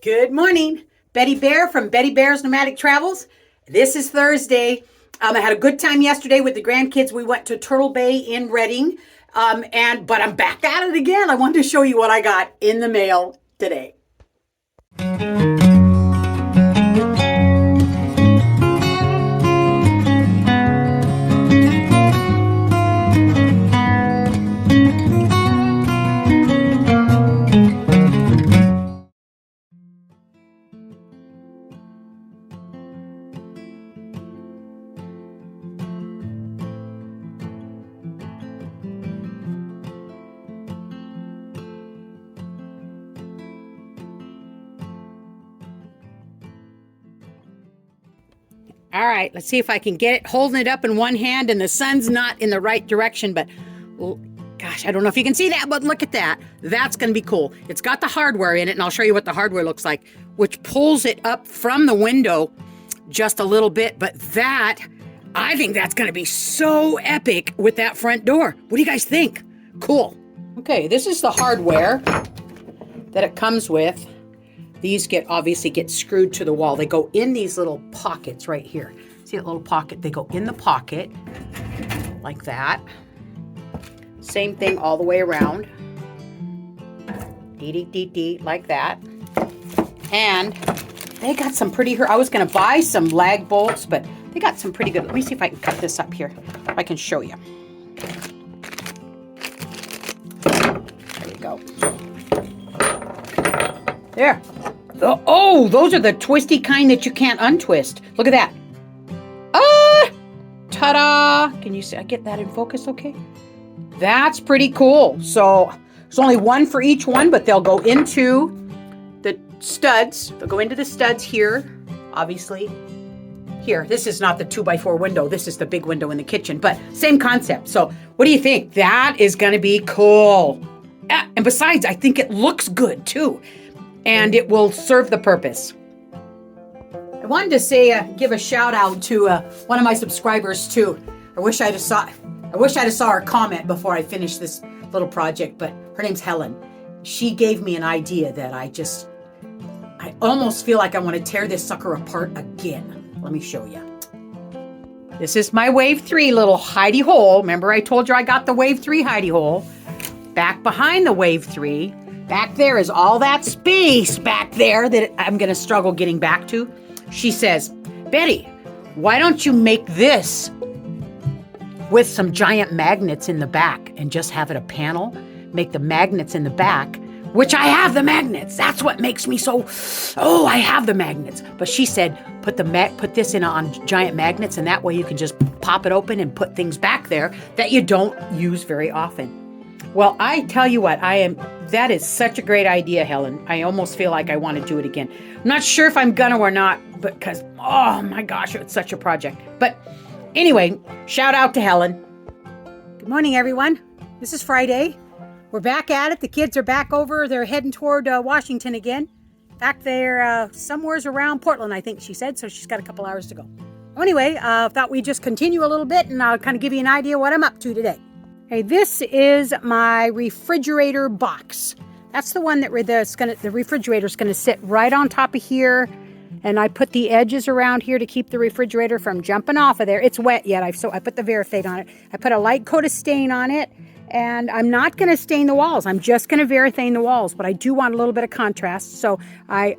Good morning. Betty Bear from Betty Bear's Nomadic Travels. This is Thursday. I had a good time yesterday with the grandkids. We went to Turtle Bay in Redding, but I'm back at it again. I wanted to show you what I got in the mail today. All right, let's see if I can get it holding it up in one hand and the sun's not in the right direction, but gosh, I don't know if you can see that, but look at that. That's going to be cool. It's got the hardware in it, and I'll show you what the hardware looks like, which pulls it up from the window just a little bit, but I think that's going to be so epic with that front door. What do you guys think? Cool. Okay, this is the hardware that it comes with. These obviously get screwed to the wall. They go in these little pockets right here. See that little pocket? They go in the pocket like that. Same thing all the way around. Dee, like that. And they got some pretty, I was going to buy some lag bolts, but they got some pretty good. Let me see if I can cut this up here. If I can show you. There you go. There. Oh, those are the twisty kind that you can't untwist. Look at that. Ah! Ta-da! Can you see? I get that in focus okay? That's pretty cool. So there's only one for each one, but they'll go into the studs. They'll go into the studs here, obviously. Here, this is not the 2x4 window. This is the big window in the kitchen, but same concept. So what do you think? That is going to be cool. And besides, I think it looks good too. And it will serve the purpose. I wanted to say, give a shout out to one of my subscribers too. I wish I'd have saw her comment before I finished this little project, but her name's Helen. She gave me an idea that I almost feel like I want to tear this sucker apart again. Let me show you. This is my Wave 3 little hidey hole. Remember I told you I got the Wave 3 hidey hole. Back behind the Wave 3. Back there is all that space back there that I'm going to struggle getting back to. She says, Betty, why don't you make this with some giant magnets in the back and just have it a panel? Make the magnets in the back, which I have the magnets. That's what makes me so, I have the magnets. But she said, put this in on giant magnets, and that way you can just pop it open and put things back there that you don't use very often. Well, I tell you what, that is such a great idea, Helen. I almost feel like I want to do it again. I'm not sure if I'm gonna or not, because, oh my gosh, it's such a project. But anyway, shout out to Helen. Good morning, everyone. This is Friday. We're back at it. The kids are back over. They're heading toward Washington again. Back there, somewhere's around Portland, I think she said, so she's got a couple hours to go. Anyway, thought we'd just continue a little bit, and I'll kind of give you an idea what I'm up to today. Okay, this is my refrigerator box. That's the one that the refrigerator's going to sit right on top of here. And I put the edges around here to keep the refrigerator from jumping off of there. It's wet yet, so I put the Verathane on it. I put a light coat of stain on it, and I'm not going to stain the walls. I'm just going to Verathane the walls, but I do want a little bit of contrast. So I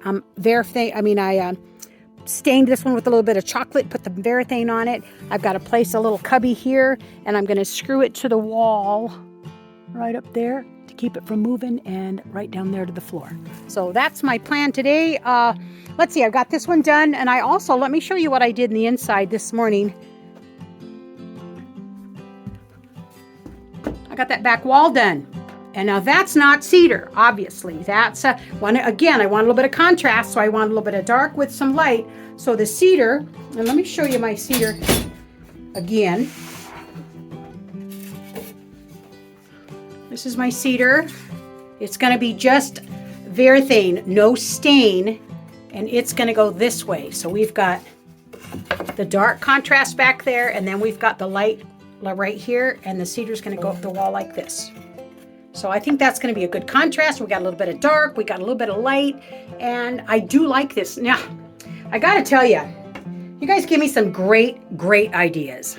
stained this one with a little bit of chocolate, put the Verathane on it. I've got to place a little cubby here, and I'm going to screw it to the wall right up there to keep it from moving, and right down there to the floor. So that's my plan today. Let's see, I've got this one done, and let me show you what I did in the inside this morning. I got that back wall done. And now that's not cedar, obviously. That's again, I want a little bit of contrast, so I want a little bit of dark with some light. So the cedar, and let me show you my cedar again. This is my cedar. It's going to be just Verathane, no stain, and it's going to go this way. So we've got the dark contrast back there, and then we've got the light right here, and the cedar's going to go up the wall like this. So I think that's going to be a good contrast. We got a little bit of dark, we got a little bit of light, and I do like this. Now, I got to tell you, you guys give me some great ideas.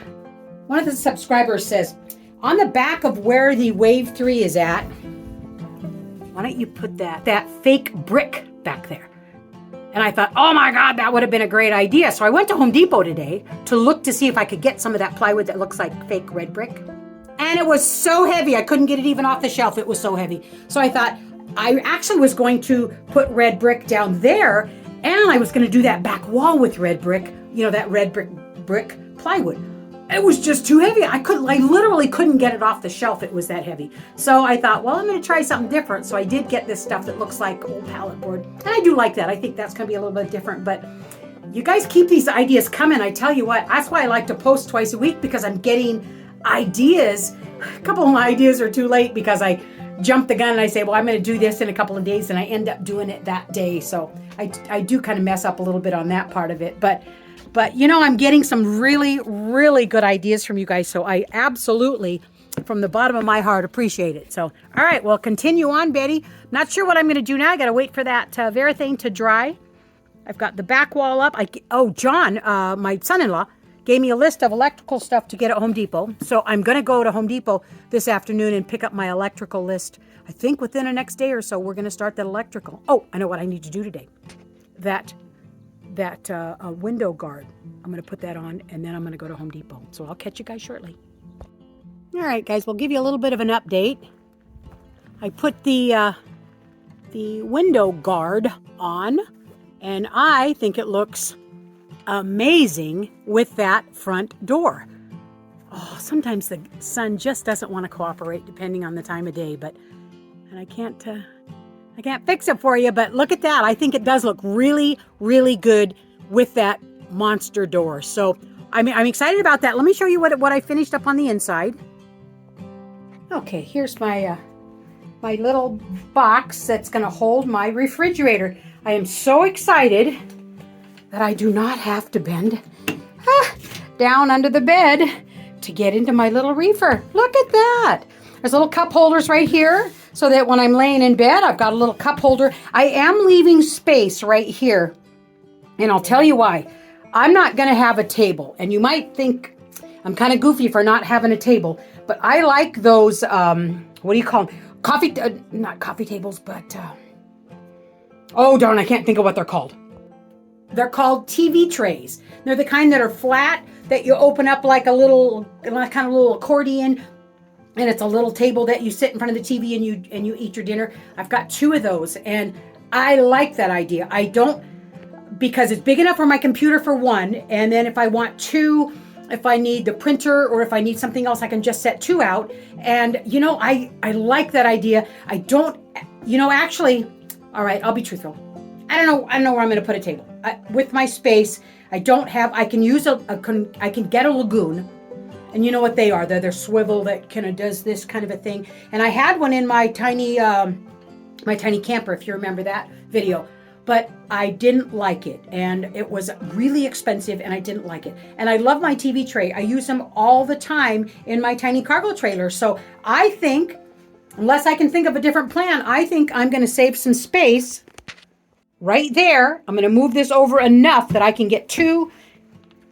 One of the subscribers says, on the back of where the Wave 3 is at, why don't you put that fake brick back there? And I thought, oh my God, that would have been a great idea. So I went to Home Depot today to look to see if I could get some of that plywood that looks like fake red brick. And it was so heavy, I couldn't get it even off the shelf. It was so heavy. So I thought, I actually was going to put red brick down there, and I was going to do that back wall with red brick, that red brick plywood. It was just too heavy. I literally couldn't get it off the shelf. It was that heavy. So I thought, well, I'm going to try something different. So I did get this stuff that looks like old pallet board. And I do like that. I think that's going to be a little bit different. But you guys keep these ideas coming. I tell you what, that's why I like to post twice a week, because I'm getting ideas. A couple of my ideas are too late because I jump the gun and I say, well, I'm going to do this in a couple of days, and I end up doing it that day. So I do kind of mess up a little bit on that part of it. But I'm getting some really good ideas from you guys. So I absolutely, from the bottom of my heart, appreciate it. So, all right, well, continue on, Betty. Not sure what I'm going to do now. I got to wait for that Varathane to dry. I've got the back wall up. John, my son-in-law, gave me a list of electrical stuff to get at Home Depot. So I'm going to go to Home Depot this afternoon and pick up my electrical list. I think within the next day or so, we're going to start that electrical. Oh, I know what I need to do today. That window guard. I'm going to put that on, and then I'm going to go to Home Depot. So I'll catch you guys shortly. All right, guys, we'll give you a little bit of an update. I put the window guard on, and I think it looks amazing with that front door. Oh, sometimes the sun just doesn't want to cooperate depending on the time of day, and I can't fix it for you, but look at that. I think it does look really good with that monster door. So I'm excited about that. Let me show you what I finished up on the inside. Okay, here's my little box that's going to hold my refrigerator. I am so excited that I do not have to bend down under the bed to get into my little reefer. Look at that. There's little cup holders right here, so that when I'm laying in bed, I've got a little cup holder. I am leaving space right here, and I'll tell you why. I'm not going to have a table, and you might think I'm kind of goofy for not having a table, but I like those, what do you call them? Not coffee tables, but, oh darn, I can't think of what they're called. They're called TV trays. They're the kind that are flat, that you open up like a little accordion, and it's a little table that you sit in front of the TV and you eat your dinner. I've got 2 of those, and I like that idea. I don't, because it's big enough for my computer for one, and then if I want 2, if I need the printer or if I need something else, I can just set 2 out. And I like that idea. I don't, actually, all right, I'll be truthful. I don't know where I'm going to put a table. With my space, I can use I can get a Lagoon. And you know what they are. They're swivel that kind of does this kind of a thing. And I had one in my tiny camper, if you remember that video. But I didn't like it. And it was really expensive, and I didn't like it. And I love my TV tray. I use them all the time in my tiny cargo trailer. So I think, unless I can think of a different plan, I think I'm going to save some space right there. I'm going to move this over enough that I can get 2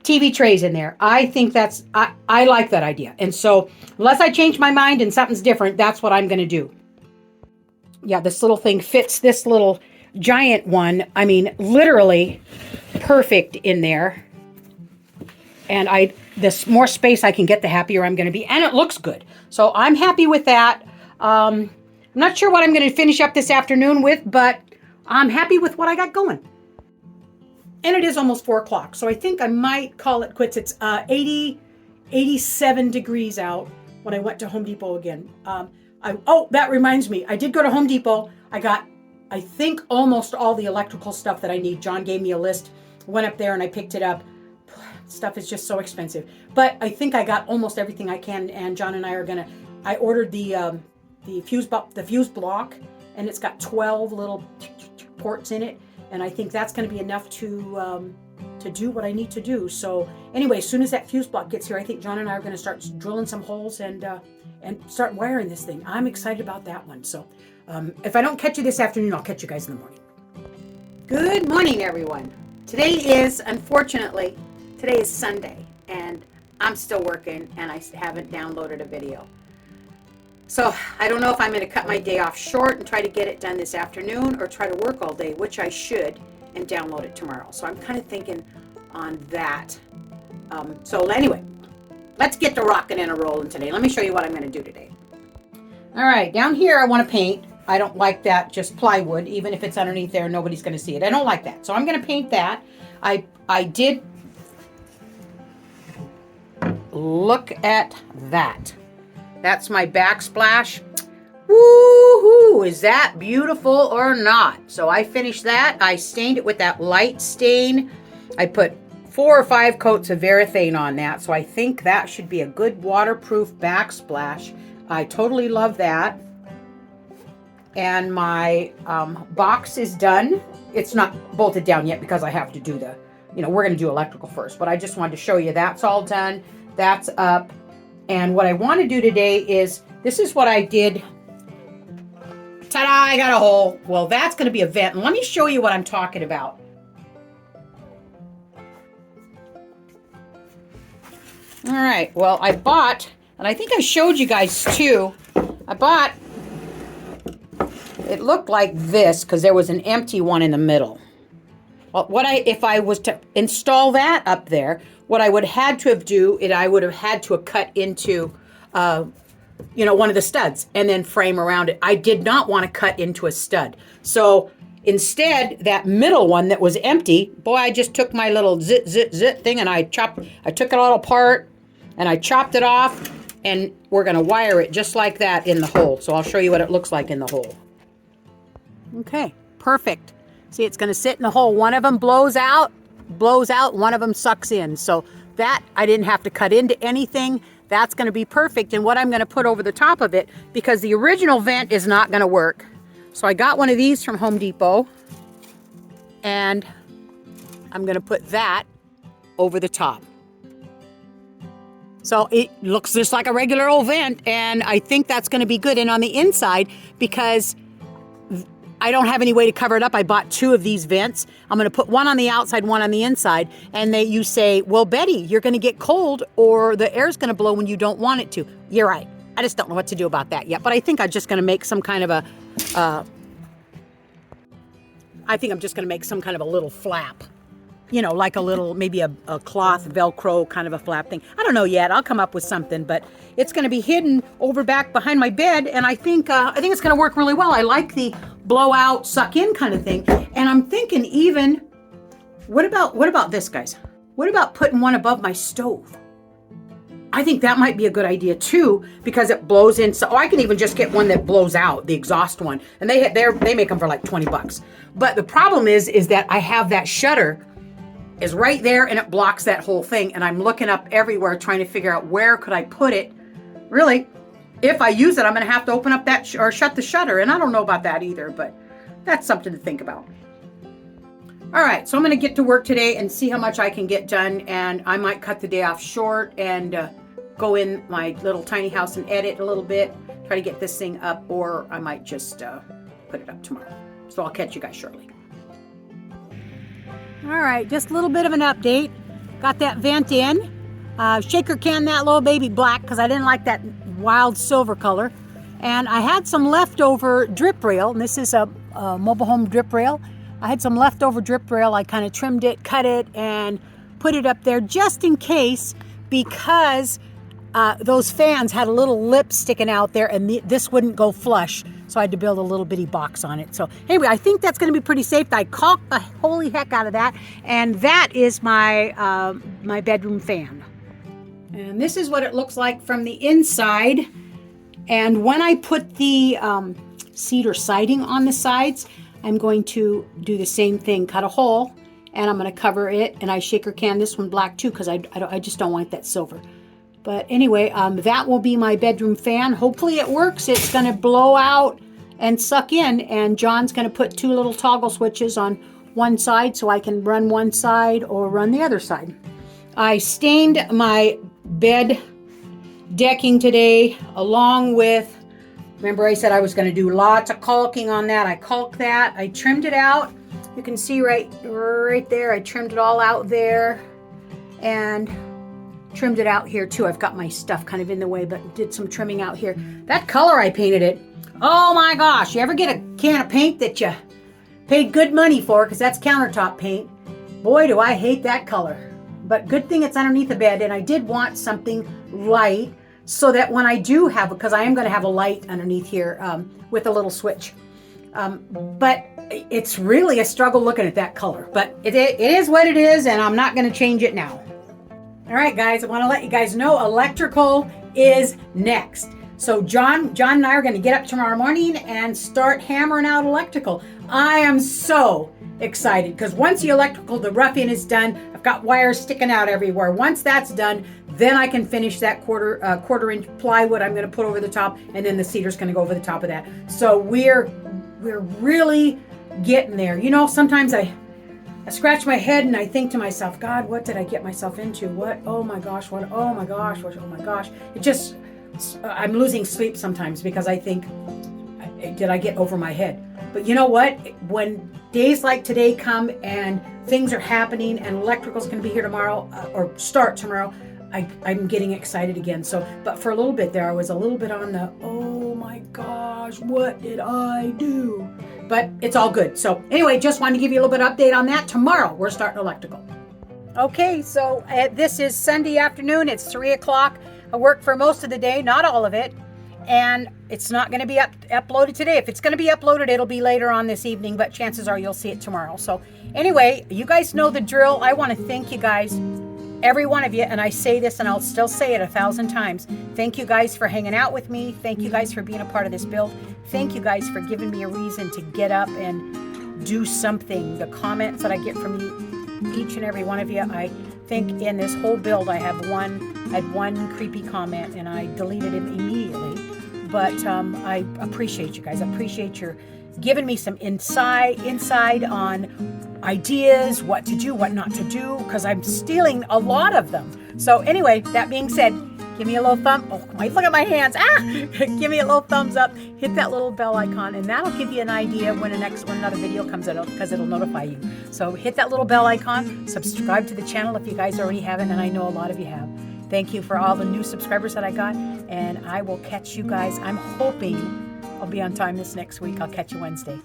TV trays in there. I think I like that idea. And so unless I change my mind and something's different, that's what I'm going to do. Yeah, this little thing fits this little giant one. I mean, literally perfect in there. And this more space I can get, the happier I'm going to be. And it looks good. So I'm happy with that. I'm not sure what I'm going to finish up this afternoon with, but I'm happy with what I got going. And it is almost 4 o'clock, so I think I might call it quits. It's 87 degrees out when I went to Home Depot again. That reminds me. I did go to Home Depot. I got, I think, almost all the electrical stuff that I need. John gave me a list. Went up there and I picked it up. Stuff is just so expensive. But I think I got almost everything I can, and John and I are going to, I ordered the fuse block, and it's got 12 little ports in it. And I think that's going to be enough to to do what I need to do. So anyway, as soon as that fuse block gets here, I think John and I are going to start drilling some holes and start wiring this thing. I'm excited about that one. So if I don't catch you this afternoon, I'll catch you guys in the morning. Good morning, everyone. Today is Sunday, and I'm still working, and I haven't downloaded a video. So I don't know if I'm going to cut my day off short and try to get it done this afternoon, or try to work all day, which I should, and download it tomorrow. So I'm kind of thinking on that. So anyway, let's get to rocking and a rolling today. Let me show you what I'm going to do today. All right, down here I want to paint. I don't like that, just plywood. Even if it's underneath there, nobody's going to see it. I don't like that. So I'm going to paint that. I did look at that. That's my backsplash. Woohoo! Is that beautiful or not? So I finished that. I stained it with that light stain. I put 4 or 5 coats of Varathane on that. So I think that should be a good waterproof backsplash. I totally love that. And my box is done. It's not bolted down yet because I have to do we're going to do electrical first. But I just wanted to show you that's all done. That's up. And what I want to do today is, this is what I did. Ta-da, I got a hole. Well, that's going to be a vent. And let me show you what I'm talking about. All right, well, I bought, and I think I showed you guys too, it looked like this because there was an empty one in the middle. Well, if I was to install that up there, what I would have had to have I would have had to have cut into, one of the studs and then frame around it. I did not want to cut into a stud. So instead, that middle one that was empty, boy, I just took my little zit thing and I took it all apart and I chopped it off, and we're going to wire it just like that in the hole. So I'll show you what it looks like in the hole. Okay, perfect. See, it's going to sit in the hole. One of them blows out, one of them sucks in. So that I didn't have to cut into anything. That's going to be perfect. And what I'm going to put over the top of it, because the original vent is not going to work. So I got one of these from Home Depot, and I'm going to put that over the top. So it looks just like a regular old vent, and I think that's going to be good. And on the inside, because I don't have any way to cover it up, I bought 2 of these vents. I'm going to put one on the outside, one on the inside. And you say, well, Betty, you're going to get cold, or the air's going to blow when you don't want it to. You're right. I just don't know what to do about that yet. But I think I'm just going to make some kind of a little flap. Like a little, maybe a cloth Velcro kind of a flap thing. I don't know yet. I'll come up with something, but it's going to be hidden over back behind my bed, and I think it's going to work really well. I like the blow out, suck in kind of thing, and I'm thinking even, what about this, guys? What about putting one above my stove? I think that might be a good idea too, because it blows in. So I can even just get one that blows out, the exhaust one, and they make them for like $20. But the problem is that I have that shutter is right there, and it blocks that whole thing, and I'm looking up everywhere trying to figure out where could I put it. Really, if I use it, I'm going to have to open up that or shut the shutter, and I don't know about that either, but that's something to think about. All right, so I'm going to get to work today and see how much I can get done, and I might cut the day off short and go in my little tiny house and edit a little bit, try to get this thing up, or I might just put it up tomorrow. So I'll catch you guys shortly. All right, just a little bit of an update. Got that vent in. Shaker can that little baby black because I didn't like that wild silver color. And I had some leftover drip rail, and this is a mobile home drip rail. I had some leftover drip rail. I kind of trimmed it, cut it, and put it up there just in case, because those fans had a little lip sticking out there, and this wouldn't go flush. So I had to build a little bitty box on it. So anyway, I think that's going to be pretty safe. I caulked the holy heck out of that. And that is my my bedroom fan. And this is what it looks like from the inside. And when I put the cedar siding on the sides, I'm going to do the same thing. Cut a hole, and I'm going to cover it. And I shaker can this one black too, because I just don't want that silver. But anyway, that will be my bedroom fan. Hopefully it works. It's going to blow out and suck in, and John's going to put 2 little toggle switches on one side so I can run one side or run the other side. I stained my bed decking today along with, remember I said I was going to do lots of caulking on that. I caulked that. I trimmed it out. You can see right there. I trimmed it all out there and trimmed it out here too. I've got my stuff kind of in the way, but did some trimming out here. That color I painted it. Oh my gosh. You ever get a can of paint that you paid good money for, because that's countertop paint? Boy, do I hate that color. But good thing it's underneath the bed, and I did want something light so that when I do have, because I am going to have a light underneath here with a little switch. But it's really a struggle looking at that color. But it is what it is, and I'm not going to change it now. All right, guys, I want to let you guys know electrical is next. So John and I are going to get up tomorrow morning and start hammering out electrical. I am so excited because once the roughing is done, I've got wires sticking out everywhere. Once that's done, then I can finish that quarter inch plywood I'm going to put over the top, and then the cedar's going to go over the top of that. So we're really getting there. You know, sometimes I scratch my head and I think to myself, God, what did I get myself into? What? Oh my gosh, what? Oh my gosh, what? Oh my gosh. It just, I'm losing sleep sometimes because I think, did I get over my head? But you know what? When days like today come and things are happening and electrical's going to be here tomorrow or start tomorrow, I'm getting excited again. So, but for a little bit there, I was a little bit on the, oh my gosh, what did I do? But it's all good. So anyway, just wanted to give you a little bit of update on that. Tomorrow, we're starting electrical. Okay, so this is Sunday afternoon. It's 3 o'clock. I worked for most of the day, not all of it. And it's not going to be uploaded today. If it's going to be uploaded, it'll be later on this evening, but chances are you'll see it tomorrow. So anyway, you guys know the drill. I want to thank you guys, every one of you, and I say this and I'll still say it 1,000 times. Thank you guys for hanging out with me. Thank you guys for being a part of this build. Thank you guys for giving me a reason to get up and do something. The comments that I get from you, each and every one of you, I think in this whole build I had one creepy comment and I deleted it immediately. But I appreciate you guys. I appreciate your giving me some insight on ideas, what to do, what not to do, because I'm stealing a lot of them. So anyway, that being said, give me a little look at my hands. Give me a little thumbs up, hit that little bell icon, and that'll give you an idea when another video comes out, because it'll notify you. So hit that little bell icon, subscribe to the channel if you guys already haven't, and I know a lot of you have. Thank you for all the new subscribers that I got, and I will catch you guys. I'm hoping I'll be on time this next week. I'll catch you Wednesday.